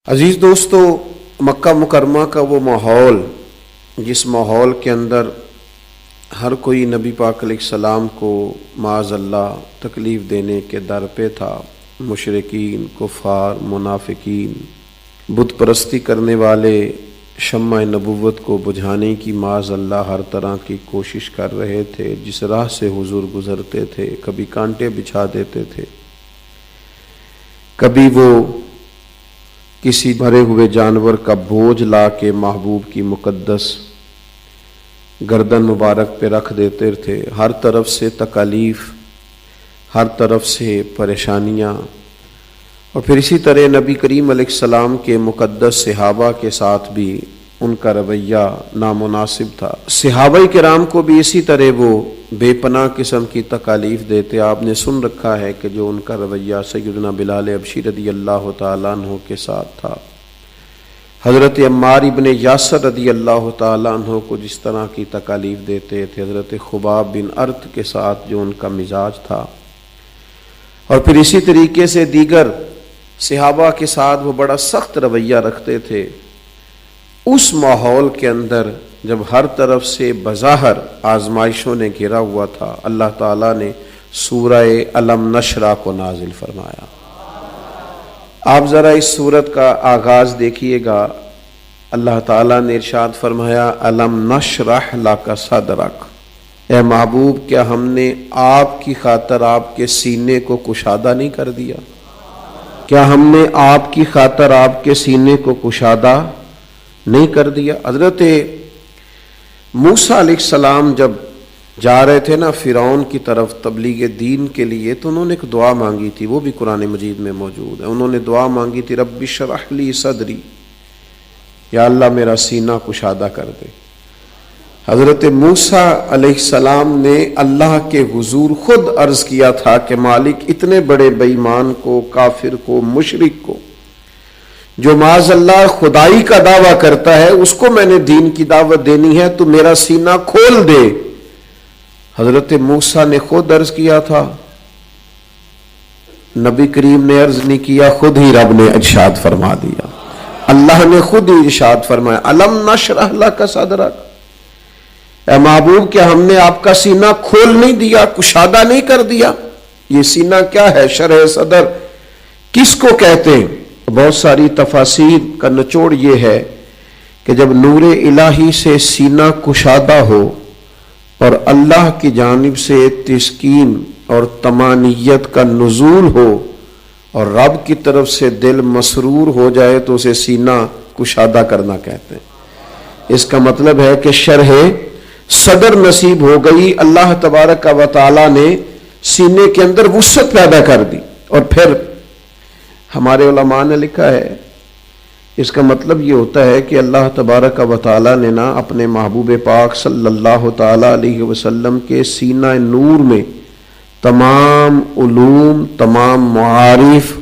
عزیز دوستو، مکہ مکرمہ کا وہ ماحول جس ماحول کے اندر ہر کوئی نبی پاک علیہ السلام کو معاذ اللہ تکلیف دینے کے در پہ تھا، مشرکین، کفار، منافقین، بت پرستی کرنے والے شمع نبوت کو بجھانے کی معاذ اللہ ہر طرح کی کوشش کر رہے تھے۔ جس راہ سے حضور گزرتے تھے کبھی کانٹے بچھا دیتے تھے، کبھی وہ کسی مرے ہوئے جانور کا بوجھ لا کے محبوب کی مقدس گردن مبارک پہ رکھ دیتے تھے۔ ہر طرف سے تکالیف، ہر طرف سے پریشانیاں، اور پھر اسی طرح نبی کریم علیہ السلام کے مقدس صحابہ کے ساتھ بھی ان کا رویہ نامناسب تھا۔ صحابہ کرام کو بھی اسی طرح وہ بے پناہ قسم کی تکالیف دیتے۔ آپ نے سن رکھا ہے کہ جو ان کا رویہ سیدنا بلال حبشی رضی اللہ تعالیٰ عنہ کے ساتھ تھا، حضرت عمار ابن یاسر رضی اللہ تعالیٰ عنہ کو جس طرح کی تکالیف دیتے تھے، حضرت خباب بن ارت کے ساتھ جو ان کا مزاج تھا، اور پھر اسی طریقے سے دیگر صحابہ کے ساتھ وہ بڑا سخت رویہ رکھتے تھے۔ اس ماحول کے اندر جب ہر طرف سے بظاہر آزمائشوں نے گھرا ہوا تھا، اللہ تعالیٰ نے سورہ الم نشرح کو نازل فرمایا۔ آپ ذرا اس سورت کا آغاز دیکھیے گا، اللہ تعالیٰ نے ارشاد فرمایا الم نشرح لک صدرک، اے محبوب کیا ہم نے آپ کی خاطر آپ کے سینے کو کشادہ نہیں کر دیا؟ کیا ہم نے آپ کی خاطر آپ کے سینے کو کشادہ نہیں کر دیا؟ حضرت موسیٰ علیہ السلام جب جا رہے تھے نا فرعون کی طرف تبلیغ دین کے لیے، تو انہوں نے ایک دعا مانگی تھی، وہ بھی قرآن مجید میں موجود ہے۔ انہوں نے دعا مانگی تھی رب اشرح لی صدری، یا اللہ میرا سینہ کشادہ کر دے۔ حضرت موسیٰ علیہ السلام نے اللہ کے حضور خود عرض کیا تھا کہ مالک اتنے بڑے بے ایمان کو، کافر کو، مشرک کو، جو معاذ اللہ خدائی کا دعویٰ کرتا ہے، اس کو میں نے دین کی دعوت دینی ہے، تو میرا سینہ کھول دے۔ حضرت موسیٰ نے خود عرض کیا تھا، نبی کریم نے عرض نہیں کیا، خود ہی رب نے ارشاد فرما دیا، اللہ نے خود ہی ارشاد فرمایا الم نشرح لک صدرک، اے محبوب کیا ہم نے آپ کا سینہ کھول نہیں دیا، کشادہ نہیں کر دیا؟ یہ سینہ کیا ہے؟ شرح صدر کس کو کہتے ہیں؟ بہت ساری تفاسیر کا نچوڑ یہ ہے کہ جب نور الہی سے سینہ کشادہ ہو اور اللہ کی جانب سے تسکین اور طمانیت کا نزول ہو اور رب کی طرف سے دل مسرور ہو جائے تو اسے سینہ کشادہ کرنا کہتے ہیں۔ اس کا مطلب ہے کہ شرح صدر نصیب ہو گئی، اللہ تبارک و تعالی نے سینے کے اندر وسعت پیدا کر دی۔ اور پھر ہمارے علماء نے لکھا ہے اس کا مطلب یہ ہوتا ہے کہ اللہ تبارک و تعالی نے نا اپنے محبوب پاک صلی اللہ تعالی علیہ وسلم کے سینہ نور میں تمام علوم، تمام معارف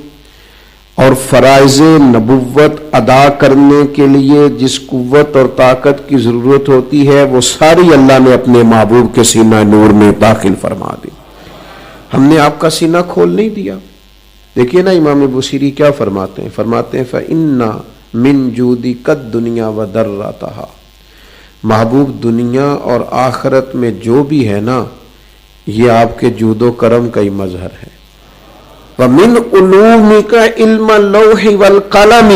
اور فرائض نبوت ادا کرنے کے لیے جس قوت اور طاقت کی ضرورت ہوتی ہے، وہ ساری اللہ نے اپنے محبوب کے سینہ نور میں داخل فرما دی۔ ہم نے آپ کا سینہ کھول نہیں دیا۔ دیکھیے نا امام بصیری کیا فرماتے ہیں، فرماتے ہیں فَإِنَّ مِن جُودِكَ الدُّنْيَا وَضَرَّتَهَا، محبوب دنیا اور آخرت میں جو بھی ہے نا، یہ آپ کے جود و کرم کا ہی مظہر ہے۔ وَمِنْ عُلُومِكَ عِلْمَ اللَّوْحِ وَالْقَلَمِ،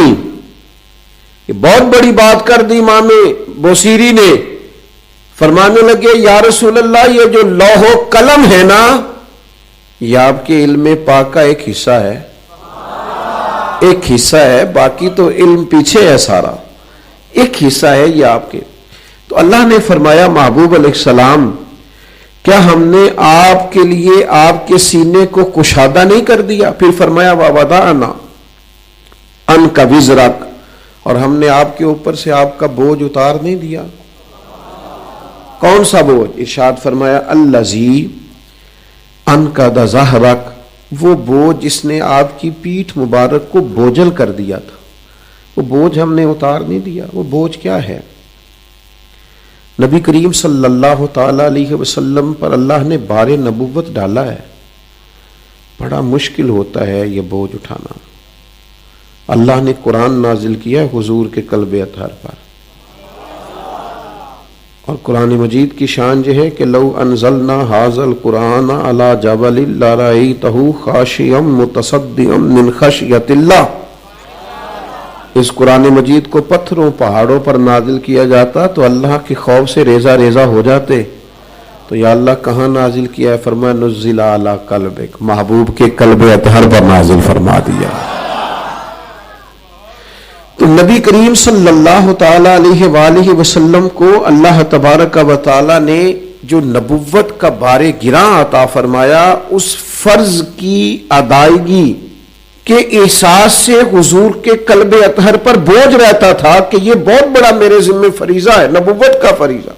یہ بہت بڑی بات کر دی امام بصیری نے، فرمانے لگے یا رسول اللہ یہ جو لوح و قلم ہے نا، یہ آپ کے علم پاک کا ایک حصہ ہے، ایک حصہ ہے، باقی تو علم پیچھے ہے سارا، ایک حصہ ہے یہ آپ کے۔ تو اللہ نے فرمایا محبوب علیہ السلام کیا ہم نے آپ کے لیے آپ کے سینے کو کشادہ نہیں کر دیا؟ پھر فرمایا وَوَضَعْنَا عَنْكَ وِزْرَكَ، اور ہم نے آپ کے اوپر سے آپ کا بوجھ اتار نہیں دیا۔ کون سا بوجھ؟ ارشاد فرمایا الَّذِي أَنْقَضَ ظَهْرَكَ، وہ بوجھ جس نے آپ کی پیٹھ مبارک کو بوجھل کر دیا تھا، وہ بوجھ ہم نے اتار نہیں دیا۔ وہ بوجھ کیا ہے؟ نبی کریم صلی اللہ تعالی علیہ وسلم پر اللہ نے بار نبوت ڈالا ہے، بڑا مشکل ہوتا ہے یہ بوجھ اٹھانا، اللہ نے قرآن نازل کیا حضور کے قلب اطہر پر، اور قرآن مجید کی شان یہ ہے کہ لو انزلنا ھذا القرآن علی جبل لرأیتہ خاشعا متصدعا من خشیۃ اللہ، اس قرآن مجید کو پتھروں پہاڑوں پر نازل کیا جاتا تو اللہ کے خوف سے ریزہ ریزہ ہو جاتے. تو یا اللہ کہاں نازل کیا ہے؟ فرمایا نزل علی قلبک، محبوب کے قلب اطہر پر نازل فرما دیا. تو نبی کریم صلی اللہ تعالی علیہ وآلہ وسلم کو اللہ تبارک و تعالی نے جو نبوت کا بار گراں عطا فرمایا، اس فرض کی ادائیگی کے احساس سے حضور کے قلب اطہر پر بوجھ رہتا تھا کہ یہ بہت بڑا میرے ذمہ فریضہ ہے، نبوت کا فریضہ.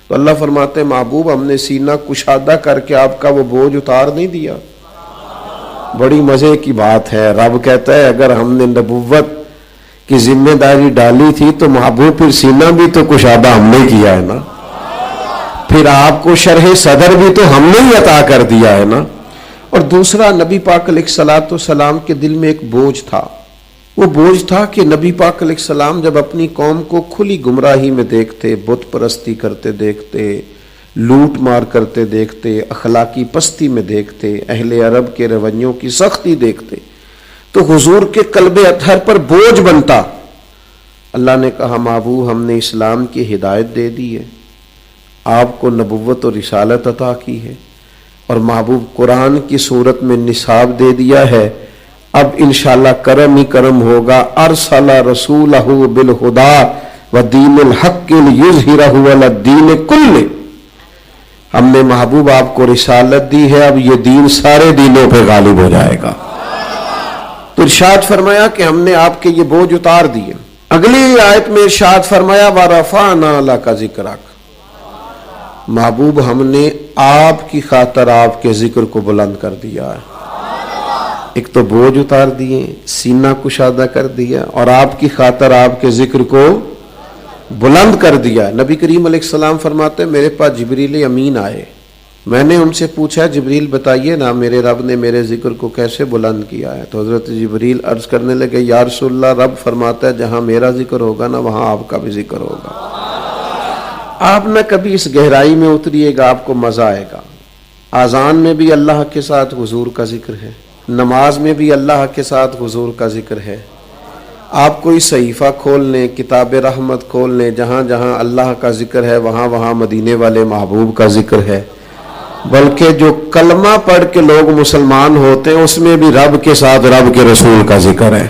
تو اللہ فرماتے ہیں محبوب ہم نے سینہ کشادہ کر کے آپ کا وہ بوجھ اتار نہیں دیا. بڑی مزے کی بات ہے، رب کہتا ہے اگر ہم نے نبوت کی ذمہ داری ڈالی تھی تو محبوب پھر سینہ بھی تو کشادہ ہم نے کیا ہے نا، پھر آپ کو شرح صدر بھی تو ہم نے ہی عطا کر دیا ہے نا. اور دوسرا، نبی پاک علیہ الصلوۃ والسلام کے دل میں ایک بوجھ تھا. وہ بوجھ تھا کہ نبی پاک علیہ السلام جب اپنی قوم کو کھلی گمراہی میں دیکھتے، بت پرستی کرتے دیکھتے، لوٹ مار کرتے دیکھتے، اخلاقی پستی میں دیکھتے، اہل عرب کے رویوں کی سختی دیکھتے، تو حضور کے قلب اطہر پر بوجھ بنتا. اللہ نے کہا محبوب ہم نے اسلام کی ہدایت دے دی ہے، آپ کو نبوت اور رسالت عطا کی ہے، اور محبوب قرآن کی صورت میں نصاب دے دیا ہے. اب انشاءاللہ کرم ہی کرم ہوگا. ارسل رسولہ بالہدی ودین الحق لیظہرہ علی الدین کلہ، ہم نے محبوب آپ کو رسالت دی ہے، اب یہ دین سارے دینوں پہ غالب ہو جائے گا. تو ارشاد فرمایا کہ ہم نے آپ کے یہ بوجھ اتار دیے. اگلی آیت میں ارشاد فرمایا وَرَفَعْنَا لَكَ ذِكْرَكَ، محبوب ہم نے آپ کی خاطر آپ کے ذکر کو بلند کر دیا ہے. ایک تو بوجھ اتار دیے، سینہ کشادہ کر دیا، اور آپ کی خاطر آپ کے ذکر کو بلند کر دیا. نبی کریم علیہ السلام فرماتے ہیں میرے پاس جبریل امین آئے، میں نے ان سے پوچھا جبریل بتائیے نا میرے رب نے میرے ذکر کو کیسے بلند کیا ہے. تو حضرت جبریل عرض کرنے لگے یا رسول اللہ رب فرماتا ہے جہاں میرا ذکر ہوگا نا وہاں آپ کا بھی ذکر ہوگا. آپ نہ کبھی اس گہرائی میں اتریے گا، آپ کو مزہ آئے گا. اذان میں بھی اللہ کے ساتھ حضور کا ذکر ہے، نماز میں بھی اللہ کے ساتھ حضور کا ذکر ہے. آپ کوئی صحیفہ کھول لیں، کتاب رحمت کھول لیں، جہاں جہاں اللہ کا ذکر ہے وہاں وہاں مدینے والے محبوب کا ذکر ہے. بلکہ جو کلمہ پڑھ کے لوگ مسلمان ہوتے ہیں اس میں بھی رب کے ساتھ رب کے رسول کا ذکر ہے.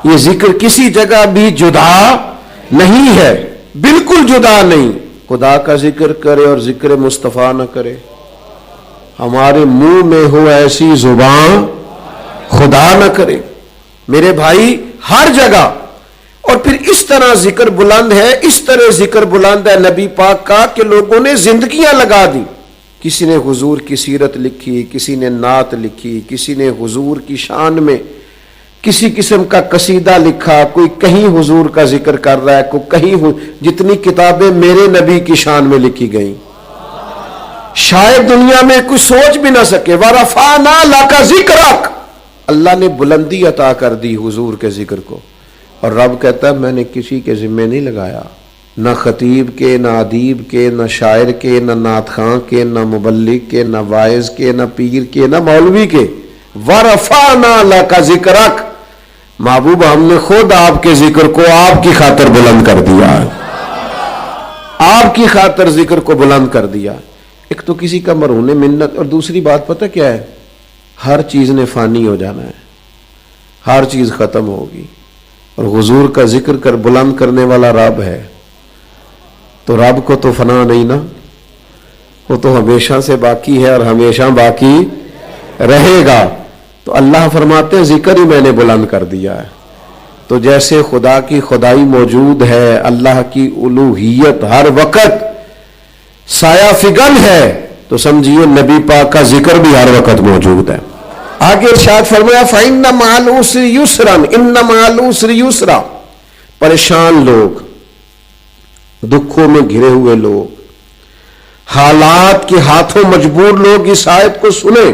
یہ ذکر کسی جگہ بھی جدا نہیں ہے، بالکل جدا نہیں. خدا کا ذکر کرے اور ذکر مصطفیٰ نہ کرے، ہمارے منہ میں ہو ایسی زبان خدا نہ کرے. میرے بھائی ہر جگہ، اور پھر اس طرح ذکر بلند ہے، اس طرح ذکر بلند ہے نبی پاک کا کہ لوگوں نے زندگیاں لگا دی. کسی نے حضور کی سیرت لکھی، کسی نے نعت لکھی، کسی نے حضور کی شان میں کسی قسم کا قصیدہ لکھا، کوئی کہیں حضور کا ذکر کر رہا ہے، کوئی کہیں. جتنی کتابیں میرے نبی کی شان میں لکھی گئیں شاید دنیا میں کوئی سوچ بھی نہ سکے. وَرَفَعْنَا لَكَ ذِكْرَكَ، اللہ نے بلندی عطا کر دی حضور کے ذکر کو. اور رب کہتا ہے میں نے کسی کے ذمہ نہیں لگایا، نہ خطیب کے، نہ ادیب کے، نہ شاعر کے، نہ نعت خواں کے، نہ مبلغ کے، نہ واعظ کے، نہ پیر کے، نہ مولوی کے. وَرَفَعْنَا لَكَ ذِكْرَكَ، محبوب ہم نے خود آپ کے ذکر کو آپ کی خاطر بلند کر دیا ہے، آپ کی خاطر ذکر کو بلند کر دیا. ایک تو کسی کا مرہون منت، اور دوسری بات پتہ کیا ہے، ہر چیز نے فانی ہو جانا ہے، ہر چیز ختم ہوگی. اور حضور کا ذکر کر بلند کرنے والا رب ہے، تو رب کو تو فنا نہیں نا، وہ تو ہمیشہ سے باقی ہے اور ہمیشہ باقی رہے گا. تو اللہ فرماتے ہیں ذکر ہی میں نے بلند کر دیا ہے. تو جیسے خدا کی خدائی موجود ہے، اللہ کی الوہیت ہر وقت سایہ فگن ہے، تو سمجھیے نبی پاک کا ذکر بھی ہر وقت موجود ہے. آگے ارشاد فرمایا فَإِنَّ مَعَ الْعُسْرِ يُسْرًا إِنَّ مَعَ الْعُسْرِ يُسْرًا، پریشان لوگ، دکھوں میں گھرے ہوئے لوگ، حالات کے ہاتھوں مجبور لوگ اس آیت کو سنیں.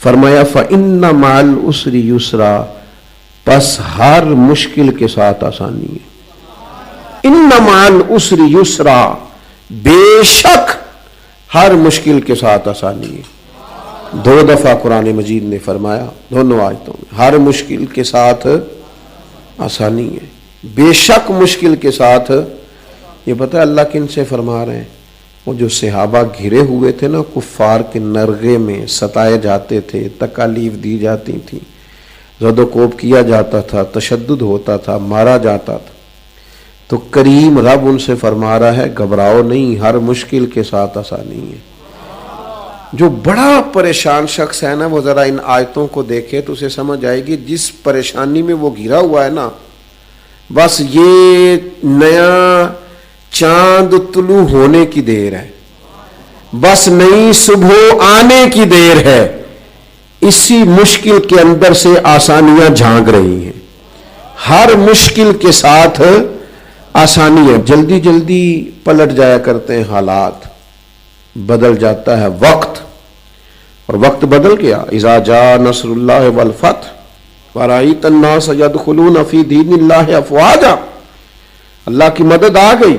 فرمایا فَإِنَّ مَعَ الْعُسْرِ يُسْرًا، پس ہر مشکل کے ساتھ آسانی ہے. ان مع العسر یسرا، بے شک ہر مشکل کے ساتھ آسانی ہے. 2 دفعہ قرآن مجید نے فرمایا دونوں آیتوں میں، ہر مشکل کے ساتھ آسانی ہے، بے شک مشکل کے ساتھ. یہ پتہ ہے اللہ کن سے فرما رہے ہیں؟ وہ جو صحابہ گھرے ہوئے تھے نا کفار کے نرغے میں، ستائے جاتے تھے، تکالیف دی جاتی تھی، زد و کوب کیا جاتا تھا، تشدد ہوتا تھا، مارا جاتا تھا. تو کریم رب ان سے فرما رہا ہے گھبراؤ نہیں، ہر مشکل کے ساتھ آسانی ہے. جو بڑا پریشان شخص ہے نا وہ ذرا ان آیتوں کو دیکھے تو اسے سمجھ آئے گی جس پریشانی میں وہ گھرا ہوا ہے نا، بس یہ نیا چاند طلوع ہونے کی دیر ہے، بس نئی صبح آنے کی دیر ہے. اسی مشکل کے اندر سے آسانیاں جھانک رہی ہیں. ہر مشکل کے ساتھ آسانی ہے. جلدی جلدی پلٹ جایا کرتے ہیں حالات، بدل جاتا ہے وقت، اور وقت بدل گیا. اذا جاء نصر اللہ والفتح ورأیت الناس يدخلون فی دین اللہ افواجا، اللہ کی مدد آ گئی،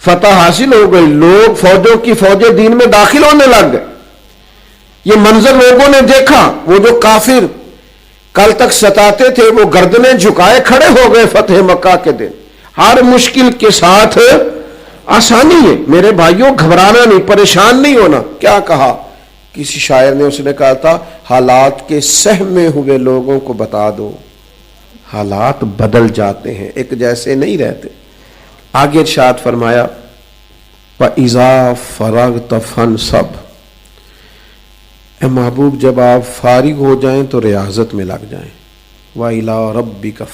فتح حاصل ہو گئی، لوگ فوجوں کی فوجیں دین میں داخل ہونے لگ گئے. یہ منظر لوگوں نے دیکھا. وہ جو کافر کل تک ستاتے تھے وہ گردنیں جھکائے کھڑے ہو گئے فتح مکہ کے دن. ہر مشکل کے ساتھ آسانی ہے. میرے بھائیوں گھبرانا نہیں، پریشان نہیں ہونا. کیا کہا کسی شاعر نے؟ اس نے کہا تھا حالات کے سہمے ہوئے لوگوں کو بتا دو حالات بدل جاتے ہیں، ایک جیسے نہیں رہتے. آگے ارشاد فرمایا وَإِذَا فَرَغْتَ فَانْصَبْ، اے محبوب جب آپ فارغ ہو جائیں تو ریاضت میں لگ جائیں. وَإِلَىٰ رَبِّكَ